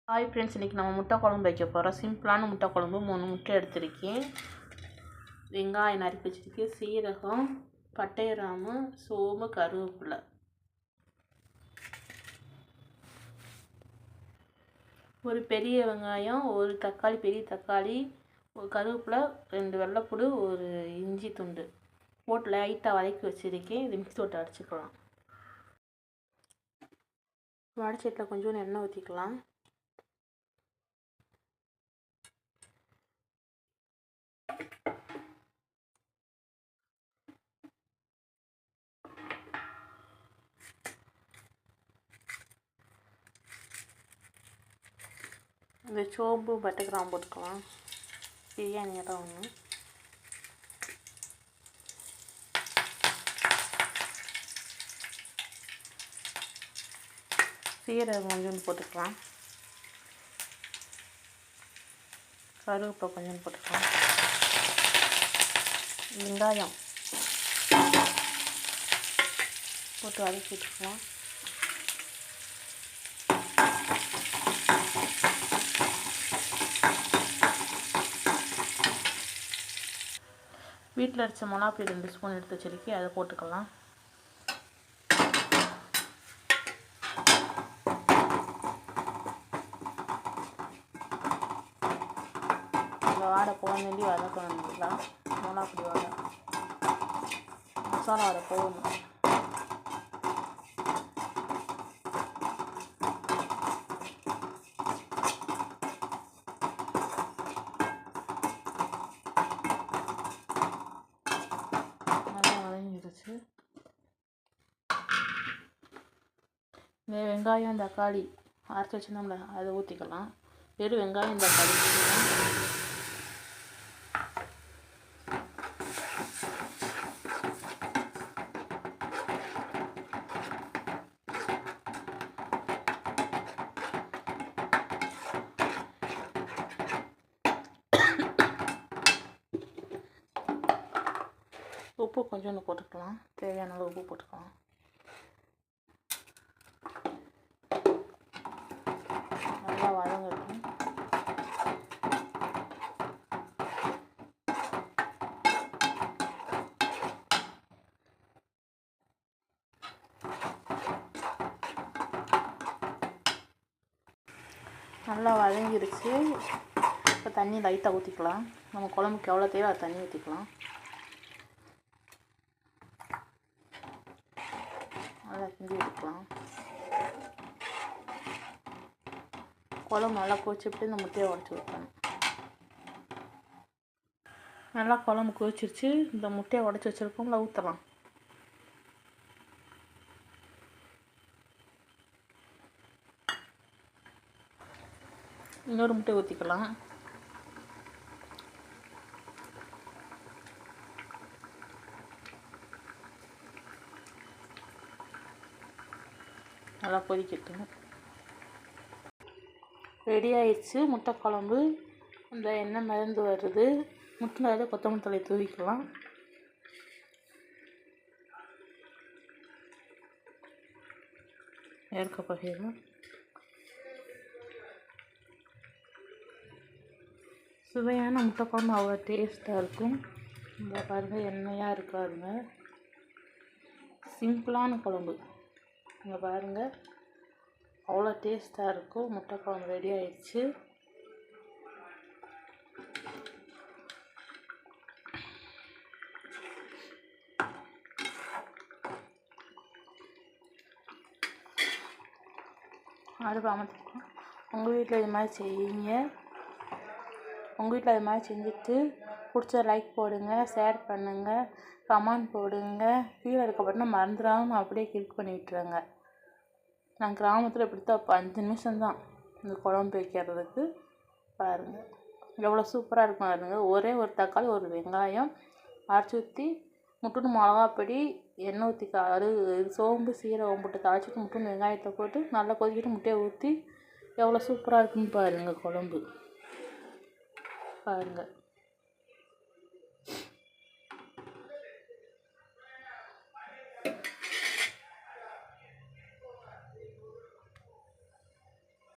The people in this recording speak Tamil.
ஹாய் ஃப்ரெண்ட்ஸ், இன்றைக்கி நம்ம முட்டை குழம்பு வைக்க போகிறோம். சிம்பிளான முட்டை குழம்பு. 3 முட்டை எடுத்திருக்கேன். வெங்காயம் நறுக்கி வச்சுருக்கேன். சீரகம், பட்டை, கிராம்பு, சோம்பு, கருவேப்பிலை. ஒரு பெரிய வெங்காயம், ஒரு தக்காளி, பெரிய தக்காளி, ஒரு கருவேப்பிலை, 2 வெள்ளைப்பூடு, ஒரு இஞ்சி துண்டு போட்டு லைட்டாக வதக்கி வச்சுருக்கேன். இது மிக்ஸி போட்டு அடிச்சுக்கலாம். வடச்சட்டியில் கொஞ்சோண்டு எண்ணெய் ஊற்றிக்கலாம். இந்த சோம்பு, பட்டை, கிராம்பு போட்டுக்கலாம். பிரியாணி தான் ஒன்று. சீரகம் கொஞ்சோண்டு போட்டுக்கலாம். கருவேப்பிலை கொஞ்சோண்டு போட்டுக்கலாம். வெங்காயம் போட்டு வதக்கி விட்டுக்கலாம். வீட்டில் அரைச்ச மிளகாப்பொடி 2 ஸ்பூன் எடுத்து வச்சிருக்கேன், அதை போட்டுக்கலாம். இந்த வாடை போகணுண்டி வதக்கணும். மிளகாப்பொடி வாடை, மசாலா வாடை போகணும். இந்த வெங்காயம், தக்காளி அரைச்சி வச்சுருந்தோம்ல, அதை ஊற்றிக்கலாம். வெறும் வெங்காயம், தக்காளி உப்பு கொஞ்சோண்டு போட்டுக்கலாம். தேவையான அளவு உப்பு போட்டுக்கலாம். நல்லா வதங்கட்டும். நல்லா வதங்கிடுச்சு. இப்போ தண்ணி லைட்டாக ஊற்றிக்கலாம். நம்ம குழம்புக்கு எவ்வளோ தேவை அது தண்ணி ஊற்றிக்கலாம். நல்லா கிண்டி ஊற்றிக்கலாம். குழம்பு நல்லா கொதிச்சுட்டு இந்த முட்டையை உடச்சி ஊற்றணும். நல்லா குழம்பு கொதிச்சிருச்சு. இந்த முட்டையை உடச்சி வச்சுருக்கோம்ல, ஊற்றலாம். இன்னொரு முட்டை ஊற்றிக்கலாம். நல்லா கொதிக்கட்டும். ரெடி ஆயிடுச்சு முட்டை குழம்பு. இந்த எண்ணெய் மிதந்து வருது. முட்டை நிறைய கொத்தமல்லி தழை தூவிக்கலாம். ஏற்க பகையில சுவையான முட்டை குழம்பு அவ்வளோ டேஸ்ட்டாக இருக்கும். இந்த பாருங்கள், எண்ணெயாக இருக்காதுங்க. சிம்பிளான குழம்பு. இங்கே பாருங்கள், அவ்வளோ டேஸ்ட்டாக இருக்கும். முட்டை குழம்பு ரெடி ஆயிடுச்சு. அடுப்பு அமர்த்திக்கலாம். உங்கள் வீட்டில் இது மாதிரி செய்யுங்க. உங்கள் வீட்டில் இது மாதிரி செஞ்சுட்டு பிடிச்ச லைக் போடுங்க, ஷேர் பண்ணுங்கள், கமெண்ட் போடுங்க. கீழே இருக்கப்பட்டனா மறந்துடாமல் அப்படியே கிளிக் பண்ணி விட்டுருங்க. நான் கிராமத்தில் இப்படித்தான் 5 நிமிஷம்தான் இந்த குழம்பு வைக்கிறதுக்கு. பாருங்கள் எவ்வளோ சூப்பராக இருக்கும். பாருங்க, ஒரே ஒரு தக்காளி, ஒரு வெங்காயம் அரைச்சி ஊற்றி, முட்டுன்னு மிளகாப்பொடி, எண்ணெய் ஊற்றி சோம்பு, சீரகம் போட்டு தாளிச்சிட்டு முட்டுன்னு வெங்காயத்தை போட்டு நல்லா கொதிக்கிட்டு முட்டையை ஊற்றி எவ்வளோ சூப்பராக இருக்குன்னு பாருங்கள் குழம்பு. பாருங்கள்.